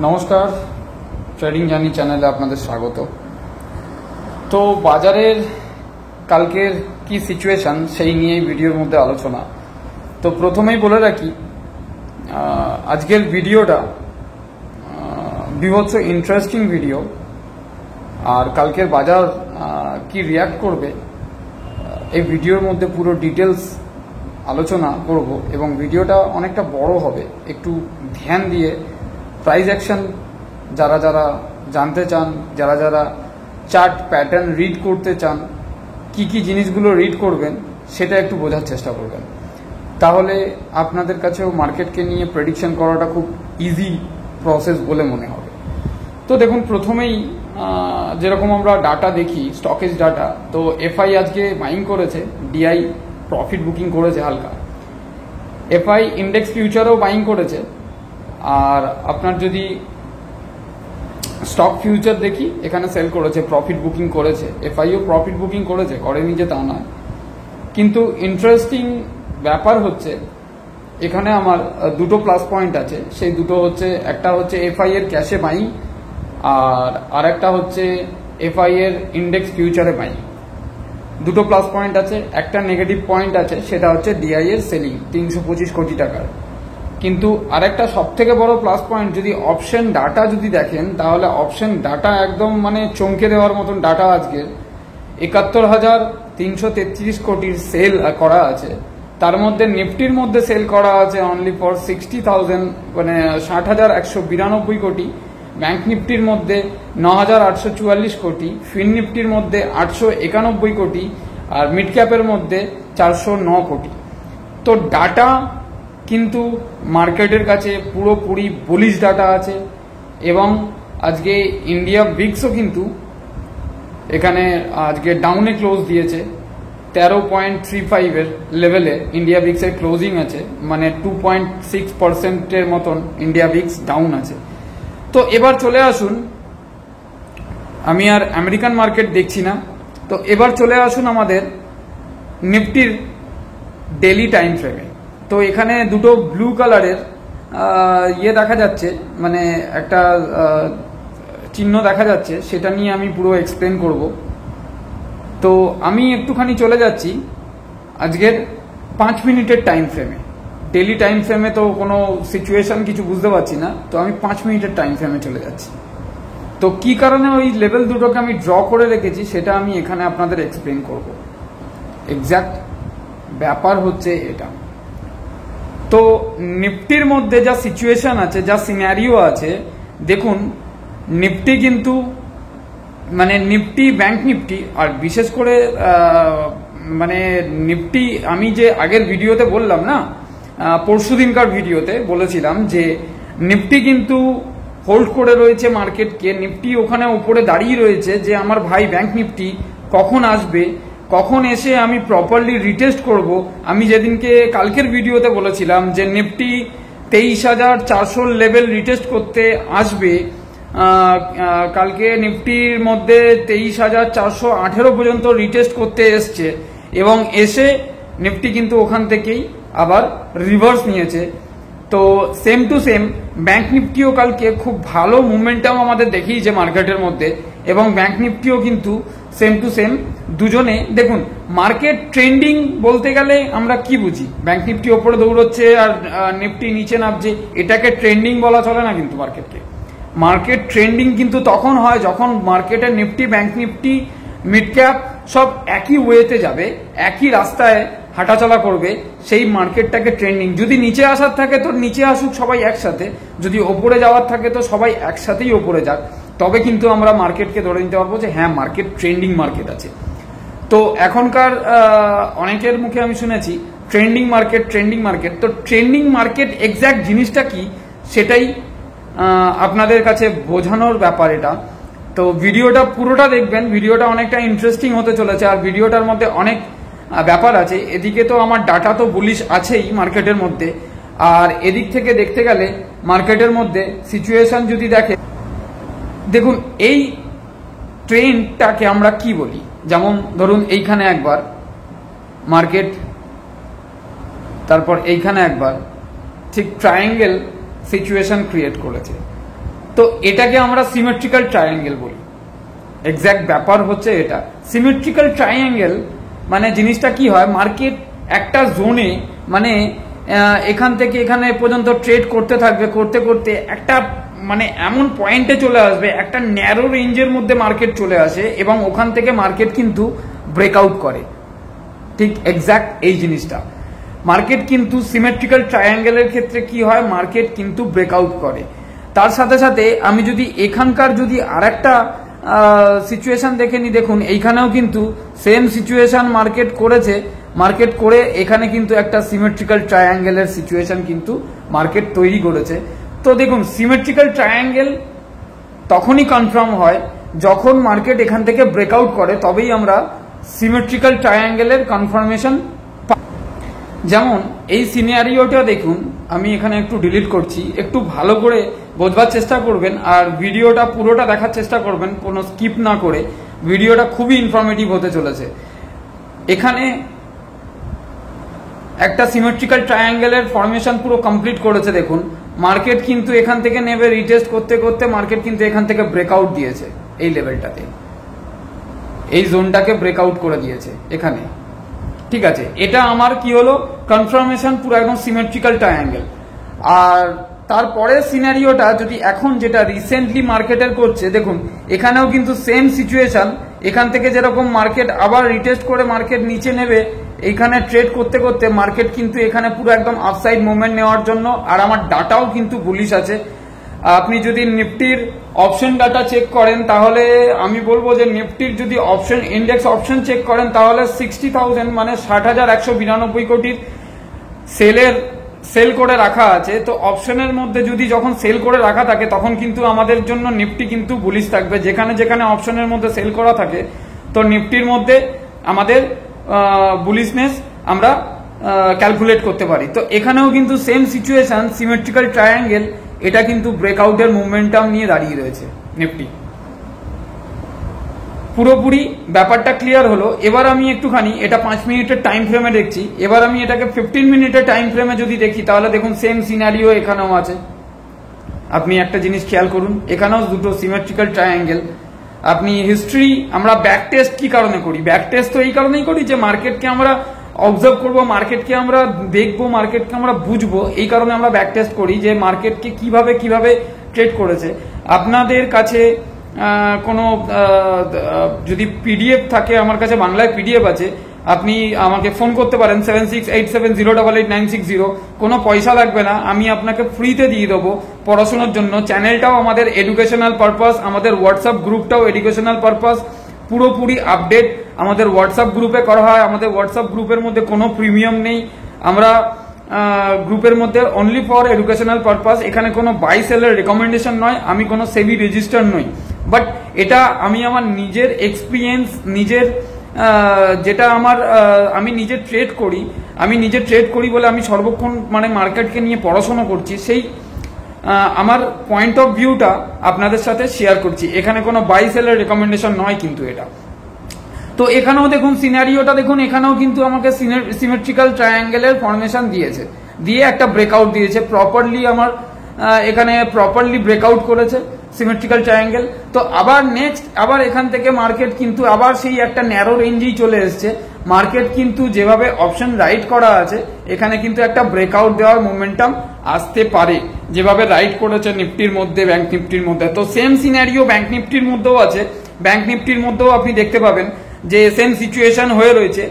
নমস্কার, trading journey চ্যানেলে আপনাদের স্বাগত। তো বাজারের কালকের কি সিচুয়েশন সেই নিয়েই ভিডিওর মধ্যে আলোচনা। তো প্রথমেই বলে রাখি, আজকের ভিডিওটা বিভৎস ইন্টারেস্টিং ভিডিও। আর কালকের বাজার কি রিয়াক্ট করবে এই ভিডিওর মধ্যে পুরো ডিটেলস আলোচনা করব, এবং ভিডিওটা অনেকটা বড় হবে। একটু ধ্যান দিয়ে প্রাইস অ্যাকশন যারা যারা জানতে চান, যারা যারা চার্ট প্যাটার্ন রিড করতে চান, কি কি জিনিসগুলো রিড করবেন সেটা একটু বোঝার চেষ্টা করবেন। তাহলে আপনাদের কাছেও মার্কেটকে নিয়ে প্রেডিকশন করাটা খুব ইজি প্রসেস বলে মনে হবে। তো দেখুন, প্রথমেই যেরকম আমরা ডাটা দেখি, স্টকেজ ডাটা, তো এফআই আজকে বাইং করেছে, ডিআই প্রফিট বুকিং করেছে হালকা, এফআই ইন্ডেক্স ফিউচারও বাইং করেছে। আর আপনার যদি স্টক ফিউচার দেখি, এখানে সেল করেছে, প্রফিট বুকিং করেছে, এফআইও প্রফিট বুকিং করেছে, করেনি যে তা নয়। কিন্তু ইন্টারেস্টিং ব্যাপার হচ্ছে এখানে আমার দুটো প্লাস পয়েন্ট আছে। সেই দুটো হচ্ছে, একটা হচ্ছে এফআই এর ক্যাশে বাইং, আর আরেকটা হচ্ছে এফআই এর ইন্ডেক্স ফিউচারে বাইং। দুটো প্লাস পয়েন্ট আছে। একটা নেগেটিভ পয়েন্ট আছে, সেটা হচ্ছে ডিআই এর সেলিং 325 কোটি টাকার। কিন্তু আরেকটা সব থেকে বড় প্লাস পয়েন্ট, যদি অপশন ডাটা যদি দেখেন, তাহলে অপশন ডাটা একদম মানে চমকে দেওয়ার মতন ডাটা। আজকে 71,333 কোটির সেল করা আছে। তার মধ্যে নিফটির মধ্যে সেল করা আছে অনলি ফর 60,000, মানে 60,192 কোটি। ব্যাংক নিফটির মধ্যে 9,844 কোটি, ফিন নিফটির মধ্যে 891 কোটি, আর মিড ক্যাপের মধ্যে 409 কোটি। তো ডাটা কিন্তু মার্কেটের কাছে পুরোপুরি বুলিশ ডাটা আছে। এবং আজকে ইন্ডিয়া বিক্সও কিন্তু এখানে আজকে ডাউনে ক্লোজ দিয়েছে, 13.35 এর লেভেলে ইন্ডিয়া বিক্সের ক্লোজিং আছে, মানে 2.6% মতন ইন্ডিয়া বিক্স ডাউন আছে। তো এবার চলে আসুন, আমি আর আমেরিকান মার্কেট দেখছি না, তো এবার চলে আসুন আমাদের নিফটির ডেলি টাইম ফ্রেমে। তো এখানে দুটো ব্লু কালারের দেখা যাচ্ছে, মানে একটা চিহ্ন দেখা যাচ্ছে, সেটা নিয়ে আমি পুরো এক্সপ্লেন করব। তো আমি একটুখানি চলে যাচ্ছি আজকের 5 মিনিটের টাইম ফ্রেমে। ডেলি টাইম ফ্রেমে তো কোনো সিচুয়েশন কিছু বুঝতে পারছি না, তো আমি 5 মিনিটের টাইম ফ্রেমে চলে যাচ্ছি। তো কি কারণে ওই লেভেল দুটোকে আমি ড্র করে রেখেছি সেটা আমি এখানে আপনাদের এক্সপ্লেন করব। এক্স্যাক্ট ব্যাপার হচ্ছে এটা। তো নিফটির মধ্যে যা সিচুয়েশন আছে, যা সিনারিও আছে, দেখুন নিফটি কিন্তু, মানে নিফটি, ব্যাংক নিফটি, আর বিশেষ করে মানে নিফটি, আমি যে আগের ভিডিওতে বললাম না, পরশুদিনকার ভিডিওতে বলেছিলাম যে নিফটি কিন্তু হোল্ড করে রয়েছে মার্কেটকে। নিফটি ওখানে উপরে দাঁড়িয়ে রয়েছে যে আমার ভাই ব্যাংক নিফটি কখন আসবে, কখন এসে আমি প্রপারলি রিটেস্ট করব। আমি যেদিনকে কালকের ভিডিওতে বলেছিলাম যে নিফটি 23,400 লেভেল রিটেস্ট করতে আসবে, কালকে নিফটির মধ্যে 23,418 পর্যন্ত রিটেস্ট করতে এসছে, এবং এসে নিফটি কিন্তু ওখান থেকেই আবার রিভার্স নিয়েছে। তো সেম টু সেম ব্যাংক নিফটিও কালকে খুব ভালো মুভমেন্টাম আমাদের দেখিয়েছে মার্কেটের মধ্যে, এবং ব্যাংক নিফটিও কিন্তু সেম টু সেম। দুজনে দেখুন, মার্কেট ট্রেন্ডিং বলতে গেলে আমরা কি বুঝি? ব্যাংক নিফটি ওপরে দৌড়চ্ছে আর নিফটি নিচে নামছে, এটাকে ট্রেন্ডিং বলা চলে না কিন্তু মার্কেটকে। মার্কেট ট্রেন্ডিং কিন্তু তখন হয় যখন মার্কেটের Nifty, bank Nifty, mid cap সব একই ওয়েতে যাবে, একই রাস্তায় হাঁটাচলা করবে, সেই মার্কেটটাকে ট্রেন্ডিং। যদি নিচে আসার থাকে তো নিচে আসুক সবাই একসাথে, যদি ওপরে যাওয়ার থাকে তো সবাই একসাথেই ওপরে যাক, তবে কিন্তু আমরা মার্কেটকে ধরে নিতে পারবো যে হ্যাঁ, মার্কেট ট্রেন্ডিং মার্কেট আছে। তো এখনকার অনেকের মুখে আমি শুনেছি ট্রেন্ডিং মার্কেট, ট্রেন্ডিং মার্কেট। তো ট্রেন্ডিং মার্কেট এক্স্যাক্ট জিনিসটা কি সেটাই আপনাদের কাছে বোঝানোর ব্যাপার এটা। তো ভিডিওটা পুরোটা দেখবেন, ভিডিওটা অনেকটা ইন্টারেস্টিং হতে চলেছে, আর ভিডিওটার মধ্যে অনেক ব্যাপার আছে। এদিকে তো আমার ডাটা তো বুলিশ আছেই মার্কেটের মধ্যে, আর এদিক থেকে দেখতে গেলে মার্কেটের মধ্যে সিচুয়েশন যদি দেখুন এই ট্রেন্ডটাকে আমরা কি বলি। যেমন ধরুন এইখানে একবার মার্কেট, তারপর এইখানে একবার, ঠিক ট্রায়াঙ্গেল সিচুয়েশন ক্রিয়েট করেছে। তো এটাকে আমরা সিমেট্রিক্যাল ট্রায়াঙ্গেল বলি। এক্স্যাক্ট ব্যাপার হচ্ছে এটা। সিমেট্রিক্যাল ট্রায়াঙ্গেল মানে জিনিসটা কি হয়, মার্কেট একটা জোনে মানে এখান থেকে এখানে পর্যন্ত ট্রেড করতে থাকবে, করতে করতে একটা মানে এমন পয়েন্টে চলে আসবে, একটা ন্যারো রেঞ্জের মধ্যে মার্কেট চলে আসে এবং ওখান থেকে মার্কেট কিন্তু ব্রেকআউট করে। ঠিক এক্স্যাক্ট এই জিনিসটা মার্কেট কিন্তু সিমেট্রিক্যাল ট্রায়াঙ্গেলের ক্ষেত্রে কি হয়, মার্কেট কিন্তু ব্রেকআউট করে। তার সাথে সাথে আমি যদি এখানকার যদি আরেকটা সিচুয়েশন দেখে নি, দেখুন এইখানেও কিন্তু সেম সিচুয়েশন মার্কেট করেছে, মার্কেট করে এখানে কিন্তু একটা সিমেট্রিক্যাল ট্রায়াঙ্গেলের সিচুয়েশন কিন্তু মার্কেট তৈরি করেছে। তো দেখুন সিমেট্রিক্যাল ট্রায়াঙ্গেল তখনই কনফার্ম হয় যখন মার্কেট এখান থেকে ব্রেকআউট করে, তবেই আমরা সিমেট্রিক্যাল ট্রায়াঙ্গেলের কনফার্মেশন। যেমন এই সিনারিওটা দেখুন, আমি এখানে একটু ডিলিট করছি, একটু ভালো করে বোঝবার চেষ্টা করবেন আর ভিডিওটা পুরোটা দেখার চেষ্টা করবেন, কোনো স্কিপ না করে। ভিডিওটা খুবই ইনফরমেটিভ হতে চলেছে। এখানে একটা সিমেট্রিক্যাল ট্রায়াঙ্গেলের ফরমেশন পুরো কমপ্লিট করেছে। দেখুন মার্কেট কিন্তু এখান থেকে নেবে, রিটেস্ট করতে করতে মার্কেট কিন্তু এখান থেকে ব্রেকআউট দিয়েছে, এই লেভেলটাতে এই জোনটাকে ব্রেকআউট করে দিয়েছে এখানে। ঠিক আছে, এটা আমার কি হলো কনফার্মেশন পুরো একদম সিমেট্রিক্যাল ট্রায়াঙ্গেল। আর তারপরে সিনারিওটা যদি এখন যেটা রিসেন্টলি মার্কেটের করছে, দেখুন এখানেও কিন্তু সেম সিচুয়েশন, এখান থেকে যেরকম মার্কেট আবার রিটেস্ট করে মার্কেট নিচে নেবে, এইখানে ট্রেড করতে করতে মার্কেট কিন্তু এখানে পুরো একদম আপসাইড মুভমেন্ট নেওয়ার জন্য। আর আমার ডাটাও কিন্তু বুলিশ আছে। আপনি যদি নিফটির অপশন ডাটা চেক করেন তাহলে আমি বলবো যে নিফটির যদি অপশন ইন্ডেক্স অপশন চেক করেন তাহলে 60,000 মানে 60,192 কোটির সেল করে রাখা আছে। তো অপশনের মধ্যে যদি যখন সেল করে রাখা থাকে তখন কিন্তু আমাদের জন্য নিফটি কিন্তু বুলিশ থাকবে। যেখানে যেখানে অপশনের মধ্যে সেল করা থাকে তো নিফটির মধ্যে আমাদের বুলিশনেস আমরা ক্যালকুলেট করতে পারি। তো এখানেও কিন্তু সেম সিচুয়েশন, সিমেট্রিক্যাল ট্রায়াঙ্গেল, এটা কিন্তু ব্রেকআউটের মুভমেন্টাম নিয়ে দাঁড়িয়ে রয়েছে নিফটি। পুরোপুরি ব্যাপারটা ক্লিয়ার হলো। এবার আমি একটুখানি এটা 5 মিনিটের টাইম ফ্রেমে দেখছি, এবার আমি এটাকে 15 মিনিটের টাইম ফ্রেমে যদি দেখি তাহলে দেখুন সেম সিনারিও এখানেও আছে। আপনি একটা জিনিস খেয়াল করুন, এখানেও দুটো সিমেট্রিক্যাল ট্রায়াঙ্গেল। আপনি হিস্ট্রি, আমরা ব্যাক টেস্ট কি কারণে করি? ব্যাক টেস্ট তো এই কারণেই করি যে মার্কেটকে আমরা অবজার্ভ করবো, মার্কেটকে আমরা দেখবো, মার্কেটকে আমরা বুঝবো। এই কারণে আমরা ব্যাক টেস্ট করি যে মার্কেটকে কিভাবে কিভাবে ট্রেড করেছে। আপনাদের কাছে কোনো যদি পিডিএফ থাকে, আমার কাছে বাংলায় পিডিএফ আছে, আপনি আমাকে ফোন করতে পারেন 7687088960। কোনো পয়সা লাগবে না, আমি আপনাকে ফ্রিতে দিয়ে দেবো পড়াশোনার জন্য। চ্যানেলটাও আমাদের এডুকেশনাল পারপাস, আমাদের হোয়াটসঅ্যাপ গ্রুপটাও এডুকেশনাল পারপাস। পুরোপুরি আপডেট আমাদের হোয়াটসঅ্যাপ গ্রুপে করা হয়। আমাদের হোয়াটসঅ্যাপ গ্রুপের মধ্যে কোনো প্রিমিয়াম নেই, আমরা গ্রুপের মধ্যে অনলি ফর এডুকেশনাল পারপাস। এখানে কোনো বাই সেলের রেকমেন্ডেশন নয়, আমি কোনো সেবি রেজিস্টার নই, বাট এটা আমি আমার নিজের এক্সপিরিয়েন্স, নিজের যেটা আমার আমি নিজে ট্রেড করি, বলে আমি সর্বক্ষণ মানে মার্কেটকে নিয়ে পড়াশোনা করছি, সেই আমার পয়েন্ট অফ ভিউটা আপনাদের সাথে শেয়ার করছি। এখানে কোনো বাই সেলের রেকমেন্ডেশন নয় কিন্তু এটা। তো এখানেও দেখুন সিনারিওটা দেখুন, এখানেও কিন্তু আমাকে সিমেট্রিক্যাল ট্রায়াঙ্গেলের ফরমেশন দিয়েছে, দিয়ে একটা ব্রেকআউট দিয়েছে প্রপারলি। আমার এখানে প্রপারলি ব্রেকআউট করেছে সিমেট্রিক্যাল ট্রায়াঙ্গেল। তো আবার নেক্সট আবার এখান থেকে মার্কেট কিন্তু আবার সেই একটা ন্যারো রেঞ্জেই চলে এসছে। মার্কেট কিন্তু যেভাবে অপশন রাইট করা আছে, এখানে কিন্তু একটা ব্রেকআউট দেওয়ার মোমেন্টাম আসতে পারে, যেভাবে রাইট করেছে নিফটির মধ্যে, ব্যাংক নিফটির মধ্যে। তো সেম সিনারিও ব্যাংক নিফটির মধ্যেও আছে। ব্যাংক নিফটির মধ্যেও আপনি দেখতে পাবেন যে সেম সিচুয়েশন হয়ে রয়েছে।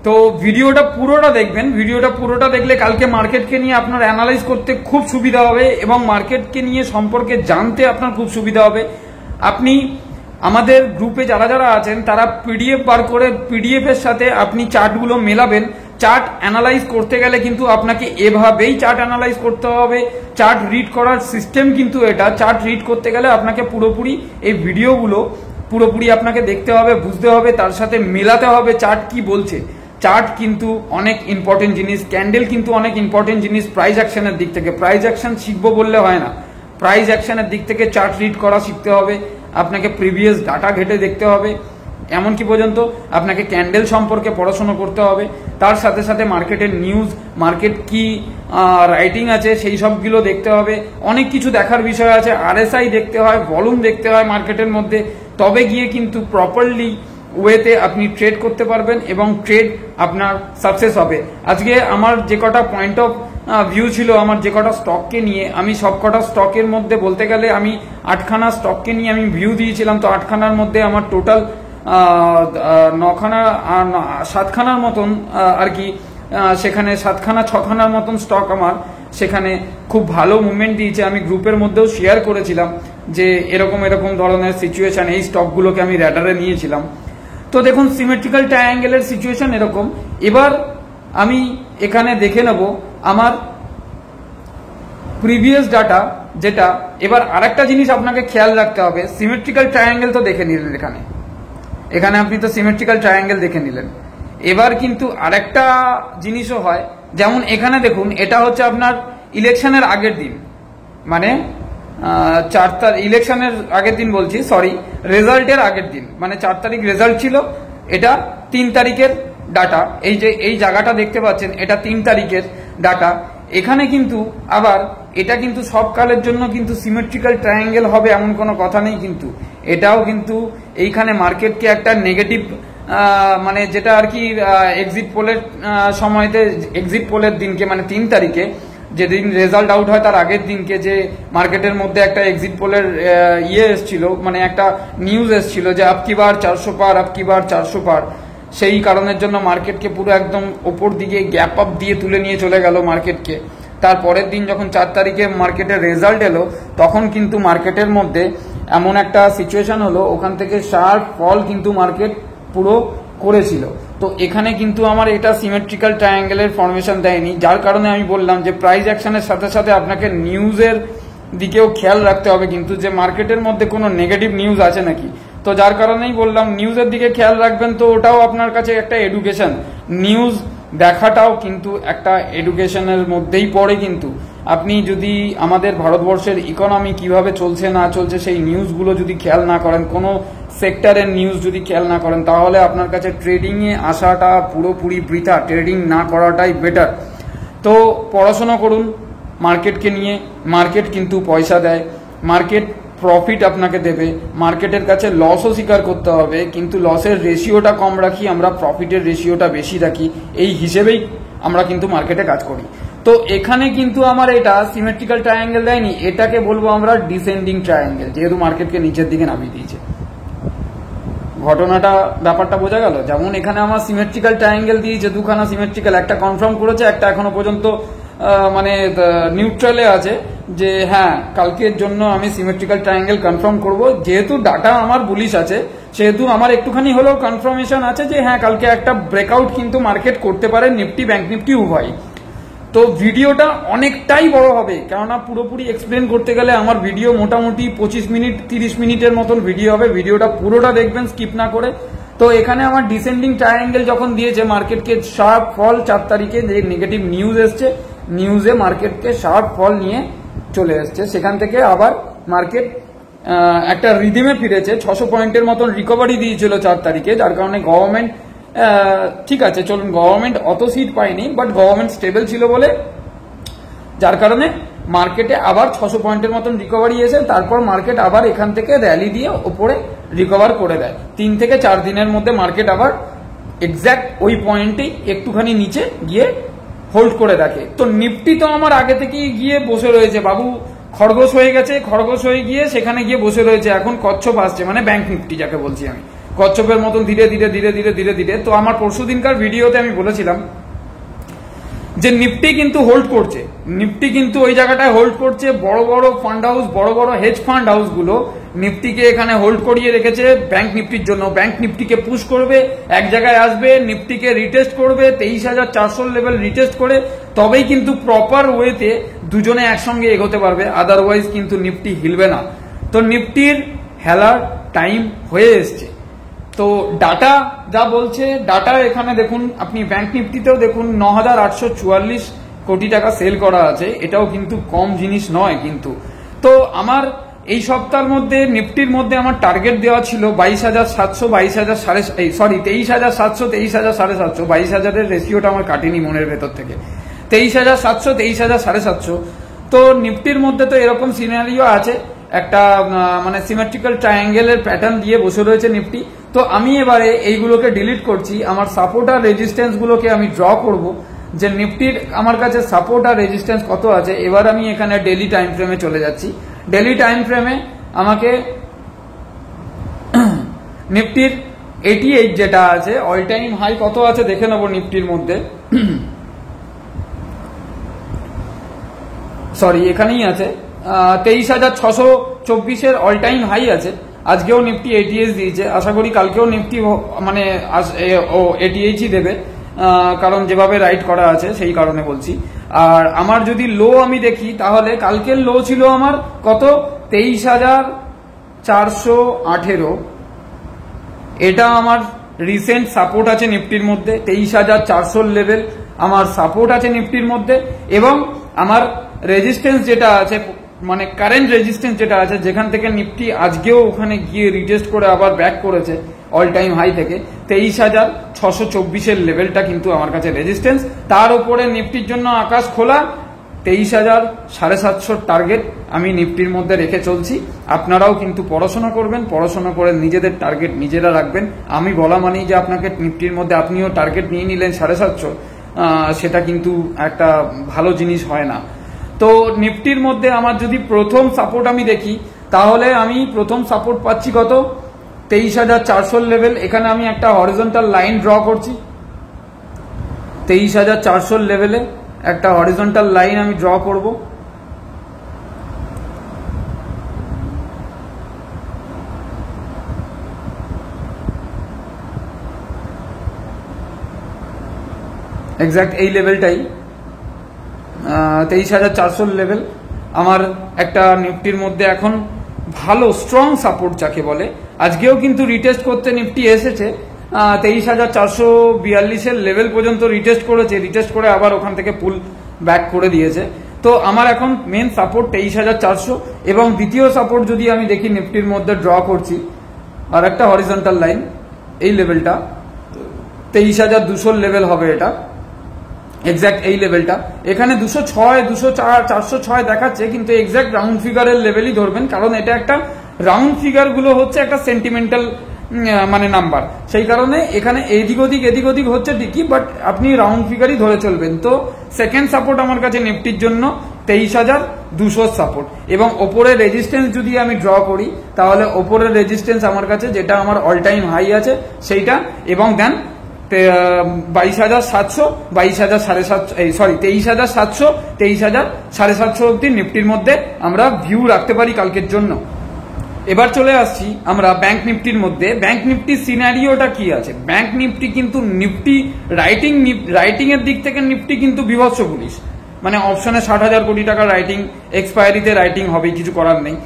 তো ভিডিওটা পুরোটা দেখবেন, ভিডিওটা পুরোটা দেখলে কালকে মার্কেটকে নিয়ে আপনার অ্যানালাইজ করতে খুব সুবিধা হবে এবং মার্কেটকে নিয়ে সম্পর্কে জানতে আপনার খুব সুবিধা হবে। আপনি আমাদের গ্রুপে যারা যারা আছেন তারা পিডিএফ বার করে পিডিএফ এর সাথে আপনি চার্টগুলো মেলাবেন। চার্ট অ্যানালাইজ করতে গেলে কিন্তু আপনাকে এভাবেই চার্ট অ্যানালাইজ করতে হবে। চার্ট রিড করার সিস্টেম কিন্তু এটা। চার্ট রিড করতে গেলে আপনাকে পুরোপুরি এই ভিডিওগুলো পুরোপুরি আপনাকে দেখতে হবে, বুঝতে হবে, তার সাথে মেলাতে হবে চার্ট কি বলছে। চার্ট কিন্তু অনেক ইম্পর্টেন্ট জিনিস, ক্যান্ডেল কিন্তু অনেক ইম্পর্টেন্ট জিনিস প্রাইস অ্যাকশনের দিক থেকে। প্রাইস অ্যাকশন শিখবো বললে হয় না, প্রাইস অ্যাকশনের দিক থেকে চার্ট রিড করা শিখতে হবে। আপনাকে প্রিভিয়াস ডাটা ঘেটে দেখতে হবে, এমনকি পর্যন্ত আপনাকে ক্যান্ডেল সম্পর্কে পড়াশোনা করতে হবে, তার সাথে সাথে মার্কেটের নিউজ, মার্কেট কি রাইটিং আছে সেই সবগুলো দেখতে হবে। অনেক কিছু দেখার বিষয় আছে, RSI দেখতে হয়, ভলিউম দেখতে হয় মার্কেটের মধ্যে, তবে গিয়ে কিন্তু প্রপারলি ওয়েতে আপনি ট্রেড করতে পারবেন এবং ট্রেড আপনার সাকসেস হবে। আজকে আমার যে কটা পয়েন্ট অফ ভিউ ছিল, আমার যে কটা স্টককে নিয়ে, আমি সব কটা স্টকের মধ্যে বলতে গেলে আমি 8খানা স্টককে নিয়ে আমি ভিউ দিয়েছিলাম। তো 8খানার মধ্যে আমার টোটাল 7খানার মতন আর কি, সেখানে 7খানা 6খানার মতন স্টক আমার সেখানে খুব ভালো মুভমেন্ট দিয়েছে। আমি গ্রুপের মধ্যেও শেয়ার করেছিলাম যে এরকম এরকম ধরনের সিচুয়েশন, এই স্টকগুলোকে আমি র্যাডারে নিয়েছিলাম। তো দেখুন সিমেট্রিক্যাল ট্রায়াঙ্গেলের সিচুয়েশন এরকম। এবার আমি এখানে দেখে নেব আমার প্রিভিয়াস ডাটা যেটা। এবার আরেকটা জিনিস আপনাকে খেয়াল রাখতে হবে, সিমেট্রিক্যাল ট্রায়াঙ্গেল তো দেখে নিলেন, এখানে আপনি তো সিমেট্রিক্যাল ট্রায়াঙ্গেল দেখে নিলেন। এবার কিন্তু আরেকটা জিনিসও হয়, যেমন এখানে দেখুন এটা হচ্ছে আপনার ইলেকশনের আগের দিন, মানে 4 তারিখ ইলেকশনের আগের দিন বলছি, সরি, রেজাল্টের আগের দিন, মানে 4 তারিখ রেজাল্ট ছিল, এটা 3 তারিখের ডাটা। এই যে এই জায়গাটা দেখতে পাচ্ছেন এটা 3 তারিখের ডাটা। এখানে কিন্তু আবার এটা কিন্তু সব কালের জন্য কিন্তু সিমেট্রিক্যাল ট্রায়াঙ্গেল হবে এমন কোনো কথা নেই, কিন্তু এটাও কিন্তু এইখানে মার্কেটকে একটা নেগেটিভ মানে যেটা আর কি এক্সিট পোলের সময়তে, এক্সিট পোলের দিনকে মানে 3 তারিখে যেদিন রেজাল্ট আউট হয় তার আগের দিনকে যে মার্কেটের মধ্যে একটা এক্সিট পোলের এসছিল, মানে একটা নিউজ এসছিল যে আপকি বার 400 পার, আপকি বার 400 পার। সেই কারণের জন্য মার্কেটকে পুরো একদম ওপর দিকে গ্যাপ আপ দিয়ে তুলে নিয়ে চলে গেল মার্কেটকে। তারপরের দিন যখন 4 তারিখে মার্কেটের রেজাল্ট এলো, তখন কিন্তু মার্কেটের মধ্যে এমন একটা সিচুয়েশন হলো, ওখান থেকে শার্প ফল কিন্তু মার্কেট পুরো করেছিল। তো এখানে কিন্তু আমার এটা সিমেট্রিক্যাল ট্রায়াঙ্গেলের ফরমেশন দেয়নি, যার কারণে আমি বললাম যে প্রাইস অ্যাকশনের সাথে সাথে আপনাকে নিউজের দিকেও খেয়াল রাখতে হবে, কিন্তু যে মার্কেটের মধ্যে কোনো নেগেটিভ নিউজ আছে নাকি। তো যার কারণেই বললাম নিউজের দিকে খেয়াল রাখবেন। তো ওটাও আপনার কাছে একটা এডুকেশন, নিউজ দেখাটাও কিন্তু একটা এডুকেশনের মধ্যেই পড়ে। কিন্তু আপনি যদি আমাদের ভারতবর্ষের ইকোনমি কিভাবে চলছে না চলছে সেই নিউজগুলো যদি খেয়াল না করেন, কোনো সেক্টরের নিউজ যদি খেয়াল না করেন, তাহলে আপনার কাছে ট্রেডিংয়ে আসাটা পুরোপুরি বৃথা, ট্রেডিং না করাটাই বেটার। তো পড়াশোনা করুন মার্কেটকে নিয়ে, মার্কেট কিন্তু পয়সা দেয়, মার্কেট প্রফিট আপনাকে দেবে, মার্কেটের কাছে লসও স্বীকার করতে হবে, কিন্তু লসের রেশিওটা কম রাখি আমরা, প্রফিটের রেশিওটা বেশি রাখি, এই হিসেবেই আমরা কিন্তু মার্কেটে কাজ করি। তো এখানে কিন্তু আমার এটা সিমেট্রিক্যাল ট্রায়াঙ্গেল দেয়নি, এটাকে বলবো আমরা ডিসেন্ডিং ট্রায়াঙ্গেল, যেহেতু মার্কেটকে নিচের দিকে নামিয়ে দিয়েছে। ঘটনাটা ব্যাপারটা বোঝা গেল। যেমন এখানে আমার সিমেট্রিক্যাল ট্রায়াঙ্গেল দিয়েছে, 2খানা সিমেট্রিক্যাল, একটা কনফার্ম করেছে, একটা এখনো পর্যন্ত মানে নিউট্রালে আছে যে হ্যাঁ কালকের জন্য আমি সিমেট্রিক্যাল ট্রায়াঙ্গেল কনফার্ম করব। যেহেতু ডাটা আমার বুলিশ আছে, সেহেতু আমার একটুখানি হলেও কনফার্মেশন আছে যে হ্যাঁ কালকে একটা ব্রেকআউট কিন্তু মার্কেট করতে পারে, নিফটি ব্যাংক নিফটি উভয়। তো ভিডিওটা অনেকটাই বড় হবে, কেননা পুরোপুরি এক্সপ্লেন করতে গেলে আমার ভিডিও মোটামুটি 25 মিনিট 30 মিনিটের মতন ভিডিও হবে। ভিডিওটা পুরোটা দেখবেন স্কিপ না করে। তো এখানে আমার ডিসেন্ডিং ট্রায়াঙ্গেল যখন দিয়েছে, মার্কেটকে শার্প ফল 4 তারিখে যে নেগেটিভ নিউজ এসছে, নিউজে মার্কেটকে শার্প ফল নিয়ে চলে এসছে, সেখান থেকে আবার মার্কেট একটা রিদিমে ফিরেছে। 600 পয়েন্টের মতন রিকভারি দিয়েছিল 4 তারিখে, যার কারণে গভর্নমেন্ট ঠিক আছে চলুন, গভর্নমেন্ট অত সিট পায়নি, বাট গভর্নমেন্ট স্টেবল ছিল বলে যার কারণে মার্কেটে আবার 600 পয়েন্টের মতন রিকভারি এসে তারপর মার্কেট আবার এখান থেকে র্যালি দিয়ে ওপরে রিকভার করে দেয়। 3 থেকে 4 দিনের মধ্যে মার্কেট আবার এক্স্যাক্ট ওই পয়েন্টেই একটুখানি নিচে গিয়ে হোল্ড করে রাখে। তো নিফটি তো আমার আগে থেকেই গিয়ে বসে রয়েছে, বাবু খরগোশ হয়ে গেছে, খরগোশ হয়ে গিয়ে সেখানে গিয়ে বসে রয়েছে, এখন কচ্ছপ আসছে, মানে ব্যাংক নিফটি যাকে বলছি আমি, কচ্ছপের মতন ধীরে ধীরে ধীরে ধীরে ধীরে ধীরে। তো আমার পরশু দিনকার ভিডিওতে আমি বলেছিলাম যে নিফটি কিন্তু হোল্ড করছে, নিফটি কিন্তু ওই জায়গাটায় হোল্ড করছে। বড় বড় ফান্ড হাউস, বড় বড় হেজ ফান্ড হাউস গুলো নিফটিকে এখানে হোল্ড করিয়ে রেখেছে ব্যাংক নিফটির জন্য। ব্যাংক নিফটিকে পুশ করবে, এক জায়গায় আসবে, নিফটিকে রিটেস্ট করবে, 23,400 লেভেল রিটেস্ট করে তবেই কিন্তু প্রপার ওয়েতে দুজনে একসঙ্গে এগোতে পারবে, আদারওয়াইজ কিন্তু নিফটি হিলবে না। তো নিফটির হেলার টাইম হয়ে এসছে। তো ডাটা যা বলছে, ডাটা এখানে দেখুন, আপনি ব্যাংক নিফটিতেও দেখুন 9,844 কোটি টাকা সেল করা আছে, এটাও কিন্তু কম জিনিস নয় কিন্তু। তো আমার এই সপ্তাহের মধ্যে নিফটির মধ্যে আমার টার্গেট দেওয়া ছিল 22,700, 23,700, 23,700, 22,000 রেশিওটা আমার কাটেনি মনের ভেতর থেকে, 23,700, 23,700। তো নিফটির মধ্যে তো এরকম সিনারিও আছে, একটা মানে সিমেট্রিক্যাল ট্রায়াঙ্গেলের প্যাটার্ন দিয়ে বসে রয়েছে নিফটি। তো আমি এবারে এইগুলোকে ডিলিট করছি, আমার সাপোর্ট আর রেজিস্ট্যান্স গুলোকে আমি ড্র করব যে নিফটির আমার কাছে সাপোর্ট আর রেজিস্ট্যান্স কত আছে। এবার আমি এখানে ডেইলি টাইম ফ্রেমে চলে যাচ্ছি। ডেইলি টাইম ফ্রেমে আমাকে নিফটির 88 যেটা আছে অল টাইম হাই কত আছে দেখে নেবো নিফটির মধ্যে। সরি, এখানেই আছে 23,624 অল টাইম হাই আছে। আজকেও নিফটি 88 দিয়েছে, আশা করি কালকেও নিফটি মানে 88ই দেবে, কারণ যেভাবে রাইট করা আছে সেই কারণে বলছি। আর আমার যদি লো আমি দেখি তাহলে কালকের লো ছিল আমার কত, 23,418। এটা আমার রিসেন্ট সাপোর্ট আছে নিফটির মধ্যে, 23,400 লেভেল আমার সাপোর্ট আছে নিফটির মধ্যে। এবং আমার রেজিস্ট্যান্স যেটা আছে, মানে কারেন্ট রেজিস্ট্যান্স যেটা আছে, যেখান থেকে নিফটি আজকেও ওখানে গিয়ে রিটেস্ট করে আবার ব্যাক করেছে অল টাইম হাই থেকে, 23,624 লেভেলটা কিন্তু আমার কাছে রেজিস্ট্যান্স। তার উপরে নিফটির জন্য আকাশ খোলা, 23,750 টার্গেট আমি নিফটির মধ্যে রেখে চলছি। আপনারাও কিন্তু পড়াশোনা করবেন, পড়াশোনা করে নিজেদের টার্গেট নিজেরা রাখবেন। আমি বলা মানেই যে আপনাকে নিফটির মধ্যে আপনিও টার্গেট নিয়ে নিলেন 750, সেটা কিন্তু একটা ভালো জিনিস হয় না। তো নিফটির মধ্যে আমার যদি প্রথম সাপোর্ট আমি দেখি তাহলে আমি প্রথম সাপোর্ট পাচ্ছি কত, 23,400 লেভেল। এখানে আমি একটা হরিজন্টাল লাইন ড্র করছি, 23,400 লেভেলে একটা হরিজন্টাল লাইন আমি ড্র করব। এক্স্যাক্ট এই লেভেলটাই 23,400 লেভেল আমার একটা নিফটির মধ্যে এখন ভালো স্ট্রং সাপোর্ট যাকে বলে। আজকেও কিন্তু রিটেস্ট করতে নিফটি এসেছে, 23,442 লেভেল পর্যন্ত রিটেস্ট করেছে, রিটেস্ট করে আবার ওখান থেকে পুল ব্যাক করে দিয়েছে। তো আমার এখন মেন সাপোর্ট 23,400। এবং দ্বিতীয় সাপোর্ট যদি আমি দেখি নিফটির মধ্যে ড্র করছি আর একটা হরিজন্টাল লাইন, এই লেভেলটা 23,200 লেভেল হবে, এটা এক্স্যাক্ট এই লেভেলটা। এখানে 206, 204, 406 দেখাচ্ছে, কিন্তু এক্স্যাক্ট রাউন্ড ফিগারের লেভেলই ধরবেন, কারণ এটা একটা রাউন্ড ফিগার গুলো হচ্ছে একটা সেন্টিমেন্টাল মানে নাম্বার, সেই কারণে এখানে এদিক ওদিক হচ্ছে ঠিকই, বাট আপনি রাউন্ড ফিগারই ধরে চলবেন। তো সেকেন্ড সাপোর্ট আমার কাছে নিফটির জন্য 23,200 সাপোর্ট। এবং ওপরের রেজিস্ট্যান্স যদি আমি ড্র করি তাহলে ওপরের রেজিস্ট্যান্স আমার কাছে যেটা আমার অল টাইম হাই আছে সেইটা, এবং দেন 22,700, 23,700, 23,750 অব্দি নিফটির মধ্যে আমরা ভিউ রাখতে পারি কালকের জন্য। এবার চলে আসছি আমরা ব্যাংক নিফটির মধ্যে। ব্যাংক নিফটির সিনারিওটা কি আছে? ব্যাংক নিফটি কিন্তু নিফটি রাইটিং এর দিক থেকে নিফটি কিন্তু বিভৎস পুলিশ, মানে অপশনে 60,000 কোটি টাকা রাইটিং, এক্সপায়ারিতে রাইটিং হবে, কিছু করার নেই।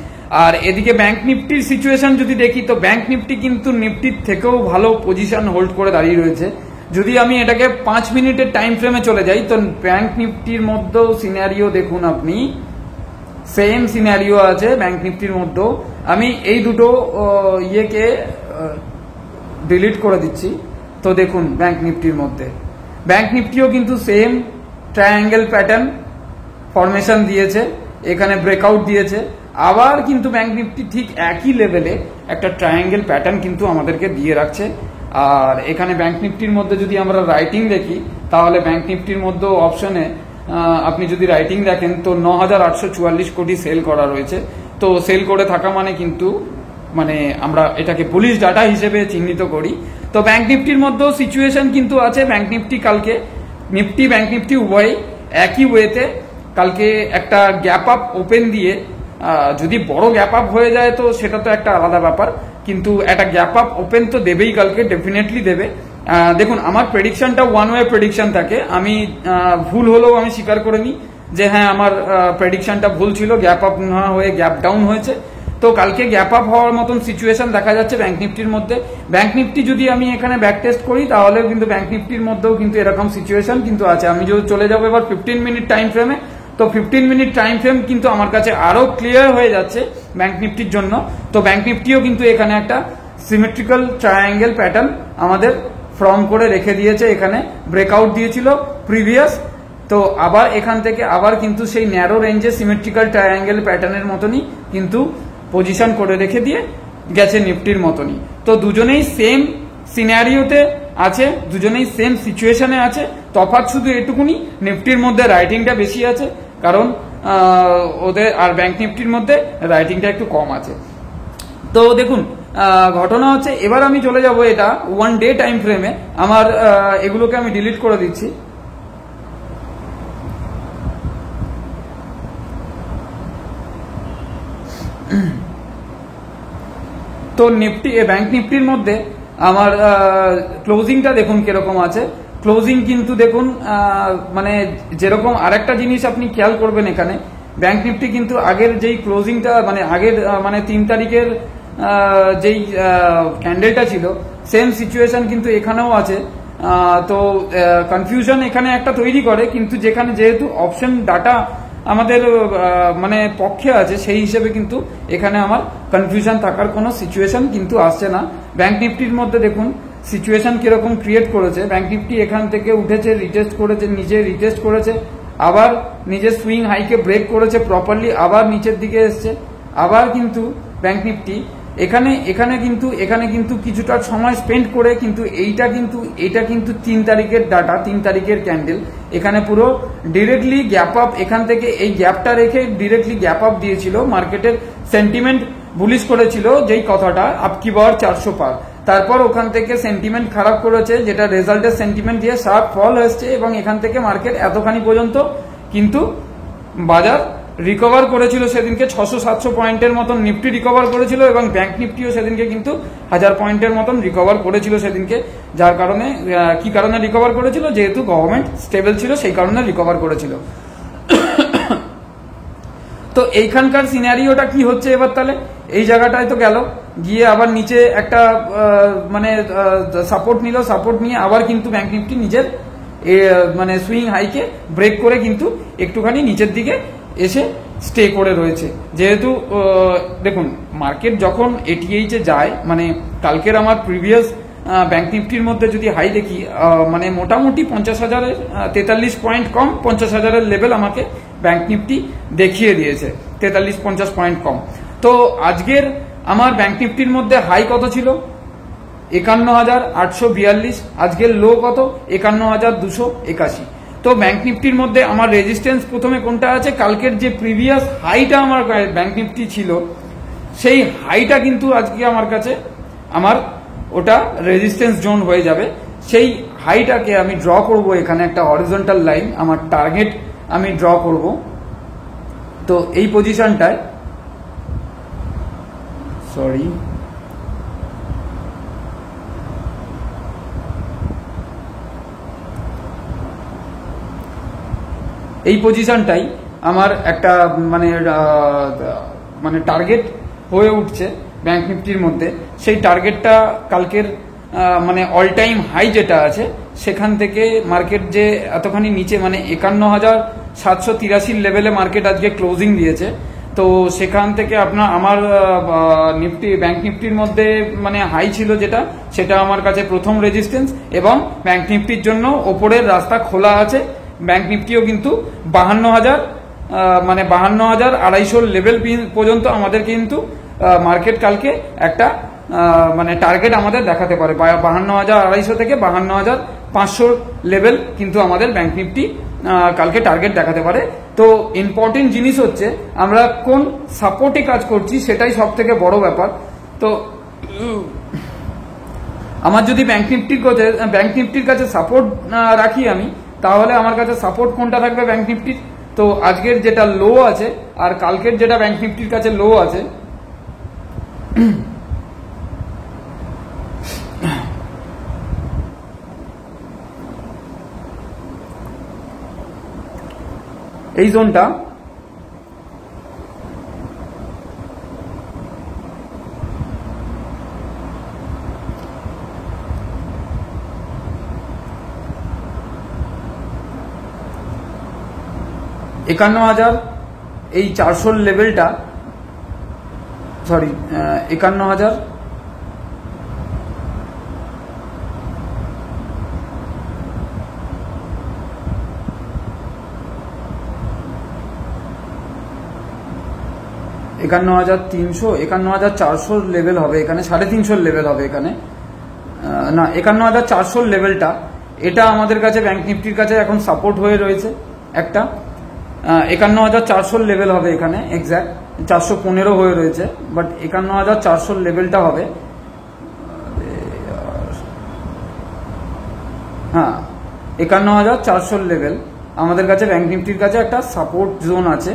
আর এদিকে ব্যাংক নিফটির সিচুয়েশন যদি দেখি তো ব্যাংক নিফটি কিন্তু নিফটির থেকেও ভালো পজিশন হোল্ড করে দাঁড়িয়ে রয়েছে। যদি আমি এটাকে 5 মিনিটের টাইম ফ্রেমে চলে যাই তো ব্যাংক নিফটির মধ্যেও সিনারিও দেখুন, আপনি সেম সিনারিও আছে ব্যাংক নিফটির মধ্যেও। আমি এই দুটো ইয়েকে ডিলিট করে দিচ্ছি। তো দেখুন ব্যাংক নিফটির মধ্যে, ব্যাংক নিফটিও কিন্তু সেম ট্রায়াঙ্গেল প্যাটার্ন ফরমেশন দিয়েছে, এখানে ব্রেকআউট দিয়েছে, আবার কিন্তু ব্যাংক নিফটি ঠিক একই লেভেলে একটা ট্রায়াঙ্গেল প্যাটার্ন কিন্তু আমাদেরকে দিয়ে রাখছে। আর এখানে ব্যাংক নিফটির মধ্যে যদি আমরা রাইটিং দেখি তাহলে ব্যাংক নিফটির মধ্যে অপশনে আপনি যদি রাইটিং দেখেন তো 9,844 কোটি সেল করা রয়েছে। তো সেল করে থাকা মানে কিন্তু মানে আমরা এটাকে পুলিশ ডাটা হিসেবে চিহ্নিত করি। তো ব্যাংক নিফটির মধ্যেও সিচুয়েশন কিন্তু আছে। ব্যাংক নিফটি কালকে নিফটি ব্যাংক নিফটি উভয় একই ওয়েতে কালকে একটা গ্যাপ আপ ওপেন দিয়ে, যদি বড় গ্যাপ আপ হয়ে যায় তো সেটা তো একটা আলাদা ব্যাপার, কিন্তু একটা গ্যাপ আপ ওপেন তো দেবেই কালকে, ডেফিনেটলি দেবে। দেখুন আমার প্রেডিকশনটা ওয়ান ওয়ে প্রেডিকশন থাকে, আমি ভুল হলেও আমি স্বীকার করে নিই যে হ্যাঁ আমার প্রেডিকশনটা ভুল ছিল, গ্যাপ আপ না হয়ে গ্যাপ ডাউন হয়েছে। তো কালকে গ্যাপ আপ হওয়ার মতন সিচুয়েশন দেখা যাচ্ছে ব্যাংক নিফটির মধ্যে। ব্যাংক নিফটি যদি আমি এখানে ব্যাক টেস্ট করি তাহলে কিন্তু ব্যাংক নিফটির মধ্যেও কিন্তু এরকম সিচুয়েশন কিন্তু আছে। আমি যদি চলে যাবো এবার 15 মিনিট টাইম ফ্রেমে, তো 15 মিনিট টাইম ফ্রেম কিন্তু আমার কাছে আরো ক্লিয়ার হয়ে যাচ্ছে ব্যাংক নিফটির জন্য। তো ব্যাংক নিফটিও কিন্তু এখানে একটা সিমেট্রিক্যাল ট্রায়াঙ্গেল প্যাটার্ন আমাদের ফর্ম করে রেখে দিয়েছে, এখানে ব্রেকআউট দিয়েছিল প্রিভিয়াস, তো আবার এখান থেকে আবার কিন্তু সেই ন্যারো রেঞ্জে সিমেট্রিক্যাল ট্রায়াঙ্গেল প্যাটার্নের মতনই কিন্তু পজিশন করে রেখে দিয়ে গেছে নিফটির মতনই। তো দুজনেই সেম সিনারিওতে আছে, দুজনেই সেম সিচুয়েশনে আছে, তফাৎ শুধু এটুকুনি নিফটির মধ্যে রাইটিংটা বেশি আছে, কারণ ওদের আর ব্যাংক নিফটির মধ্যে রাইটিংটা একটু কম আছে। তো দেখুন ঘটনা হচ্ছে, এবার আমি চলে যাব এটা ওয়ান ডে টাইম ফ্রেমে। আমার এগুলোকে আমি ডিলিট করে দিচ্ছি। তো নিফটি ব্যাংক নিফটির মধ্যে আমার ক্লোজিংটা দেখুন কিরকম আছে। ক্লোজিং কিন্তু দেখুন মানে যেরকম আরেকটা জিনিস আপনি খেয়াল করবেন, এখানে ব্যাংক নিফটি কিন্তু আগের যেই ক্লোজিংটা মানে আগের মানে 3 তারিখের যেই ক্যান্ডেলটা ছিল সেম সিচুয়েশন কিন্তু এখানেও আছে। তো কনফিউশন এখানে একটা তৈরি করে, কিন্তু যেখানে যেহেতু অপশন ডাটা আমাদের মানে পক্ষে আছে, সেই হিসেবে কিন্তু এখানে আমার কনফিউশন থাকার কোনো সিচুয়েশন কিন্তু আসছে না। ব্যাংক নিফটির মধ্যে দেখুন সিচুয়েশন কিরকম ক্রিয়েট করেছে। ব্যাংক নিফটি এখান থেকে উঠেছে, রিটেস্ট করেছে, নিচে রিটেস্ট করেছে, আবার নিজের সুইং হাইকে ব্রেক করেছে প্রপারলি, আবার নিচের দিকে এসছে, আবার কিন্তু ব্যাংক নিফটি এখানে কিন্তু কিছুটা সময় স্পেন্ড করে কিন্তু এইটা কিন্তু 3 তারিখের ডাটা, 3 তারিখের ক্যান্ডেল, এখানে পুরো ডিরেক্টলি গ্যাপ আপ, এখান থেকে এই গ্যাপটা রেখে ডিরেক্টলি গ্যাপ আপ দিয়েছিল। মার্কেটের সেন্টিমেন্ট বুলিশ করেছিল যেই কথাটা আপ কি বার 400 পার, তারপর ওখান থেকে সেন্টিমেন্ট খারাপ করেছে, যেটা রেজাল্টের সেন্টিমেন্ট দিয়ে শার্প ফল হয়েছে, এবং এখান থেকে মার্কেট এতখানি পর্যন্ত কিন্তু বাজার রিকভার করেছিল। সেদিনকে 600-700 পয়েন্টের মতন নিফটি রিকভার করেছিল, এবং ব্যাংক নিফটিও সেদিনকে কিন্তু 1000 পয়েন্টের মতন রিকভার করেছিল সেদিনকে। যার কারণে কি কারণে রিকভার করেছিল, যেহেতু গভর্নমেন্ট স্টেবল ছিল সেই কারণে রিকভার করেছিল। তো এইখানকার সিনারিওটা কি হচ্ছে এবার, তাহলে এই জায়গাটায় তো গেল, গিয়ে আবার নিচে একটা মানে সাপোর্ট নিল, সাপোর্ট নিয়ে আবার কিন্তু ব্যাংক নিফটি নিজের মানে সুইং হাইকে ব্রেক করে কিন্তু একটুখানি নিচের দিকে এসে স্টে করে রয়েছে। যেহেতু দেখুন মার্কেট যখন এটিএইচে যায়, মানে কালকের আমার প্রিভিয়াস ব্যাংক নিফটির মধ্যে যদি হাই দেখি, মানে মোটামুটি 50,000-এর 43 পয়েন্ট কম, 50,000-এর লেভেল আমাকে ব্যাংক নিফটি দেখিয়ে দিয়েছে, 43-50 পয়েন্ট কম। তো আজকের আমার ব্যাংক নিফটির মধ্যে হাই কত ছিল, 51,842, আজকের লো কত, 51,281। তো ব্যাংক নিফটির মধ্যে আমার রেজিস্ট্যান্স প্রথমে কোনটা আছে, কালকের যে প্রিভিয়াস হাইটা আমার ব্যাংক নিফটি ছিল, সেই হাইটা কিন্তু আজকে আমার কাছে আমার ওটা রেজিস্ট্যান্স জোন হয়ে যাবে। সেই হাইটাকে আমি ড্র করব, এখানে একটা হরিজন্টাল লাইন, আমার টার্গেট আমি ড্র করব। তো এই পজিশনটায় এই পজিশনটাই আমার একটা মানে টার্গেট হয়ে উঠছে ব্যাংক নিফটির মধ্যে। সেই টার্গেটটা কালকের মানে অল টাইম হাই যেটা আছে সেখান থেকে মার্কেট যে এতখানি নিচে মানে 51,783 লেভেলে মার্কেট আজকে ক্লোজিং দিয়েছে। তো সেখান থেকে আমার নিফটি ব্যাংক নিফটির মধ্যে মানে হাই ছিল যেটা, সেটা আমার কাছে প্রথম রেজিস্ট্যান্স, এবং ব্যাংক নিফটির জন্য ওপরের রাস্তা খোলা আছে। ব্যাংক নিফটিও কিন্তু 52,250 লেভেল পর্যন্ত আমাদের কিন্তু মার্কেট কালকে একটা মানে টার্গেট আমাদের দেখাতে পারে। 52,250 থেকে 52,500 লেভেল কিন্তু আমাদের ব্যাংক নিফটি কালকে টার্গেট দেখাতে পারে। তো ইম্পর্টেন্ট জিনিস হচ্ছে আমরা কোন সাপোর্টে কাজ করছি, সেটাই সব থেকে বড় ব্যাপার। তো আমার যদি ব্যাংক নিফটির কাছে সাপোর্ট রাখি আমি, তাহলে আমার কাছে সাপোর্ট কোনটা থাকবে ব্যাংক নিফটির, তো আজকের যেটা লো আছে আর কালকের যেটা ব্যাংক নিফটির কাছে লো আছে, এই জোনটা এই 51,400 লেভেলটা সরি 51,000, $51,300, 51,400 লেভেল হবে এখানে, 350 লেভেল হবে এখানে, না 51,400 লেভেলটা, এটা আমাদের কাছে ব্যাংক নিফটির কাছে এখন সাপোর্ট হয়ে রয়েছে একটা। 51,400 লেভেল হবে এখানে, এক্স্যাক্ট 415 হয়ে রয়েছে, বাট 51,400 লেভেলটা হবে। হ্যাঁ, 51,400 লেভেল আমাদের কাছে ব্যাংক নিফটির কাছে একটা সাপোর্ট জোন আছে।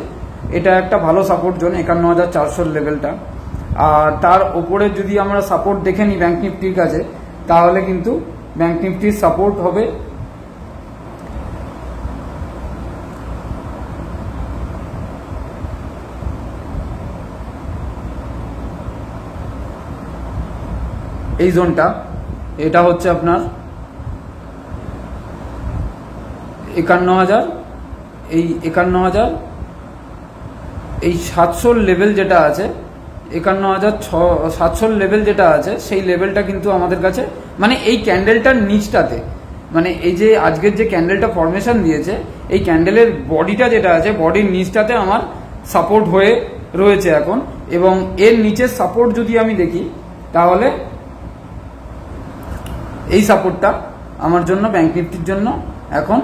এটা একটা ভালো সাপোর্ট জোন 51,400 লেভেলটা। আর তার ওপরে যদি আমরা সাপোর্ট দেখে নিই ব্যাংক নিফটির কাছে, তাহলে কিন্তু ব্যাংক নিফটির সাপোর্ট হবে এই জোনটা, এটা হচ্ছে আপনার 51,000, এই 51,000, এই 700 লেভেল যেটা আছে, 51,700 লেভেল যেটা আছে, সেই লেভেলটা কিন্তু আমাদের কাছে, মানে এই ক্যান্ডেলটার নিচটাতে, মানে এই যে আজকের যে ক্যান্ডেলটা ফরমেশন দিয়েছে, এই ক্যান্ডেলের বডিটা যেটা আছে, বডির নিচটাতে আমার সাপোর্ট হয়ে রয়েছে এখন। এবং এর নিচের সাপোর্ট যদি আমি দেখি, তাহলে এই সাপোর্টটা আমার জন্য ব্যাংক নিফটির জন্য এখন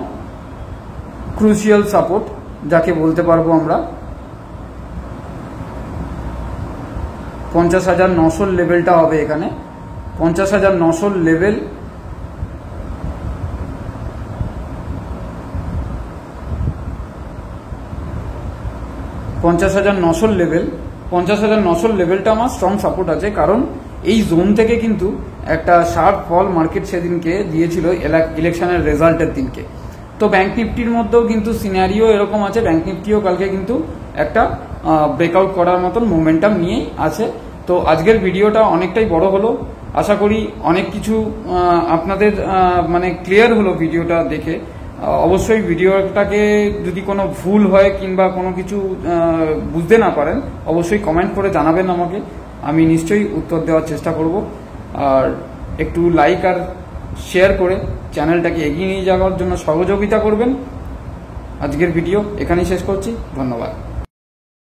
ক্রুশিয়াল সাপোর্ট যাকে বলতে পারবো আমরা। 50,900 লেভেলটা হবে এখানে, 50,900 লেভেল, 50,900 লেভেল, 50,900 লেভেলটা আমার স্ট্রং সাপোর্ট আছে। কারণ এই জোন থেকে কিন্তু একটা শার্প ফল মার্কেট সেদিনকে দিয়েছিল ইলেকশনের রেজাল্টের দিনকে। তো ব্যাংক নিফটির মধ্যেও কিন্তু সিনারিও এরকম আছে, ব্যাংক নিফটিও কালকে কিন্তু একটা ব্রেকআউট করার মতন মোমেন্টাম নিয়েই আছে। তো আজকের ভিডিওটা অনেকটাই বড় হলো, আশা করি অনেক কিছু আপনাদের মানে ক্লিয়ার হলো ভিডিওটা দেখে। অবশ্যই ভিডিওটাকে যদি কোনো ভুল হয় কিংবা কোনো কিছু বুঝতে না পারেন, অবশ্যই কমেন্ট করে জানাবেন আমাকে, আমি নিশ্চয়ই উত্তর দেওয়ার চেষ্টা করব। আর একটু লাইক আর শেয়ার করে চ্যানেলটাকে এগিয়ে নিয়ে যাওয়ার জন্য সহযোগিতা করবেন। আজকের ভিডিও এখানেই শেষ করছি, ধন্যবাদ।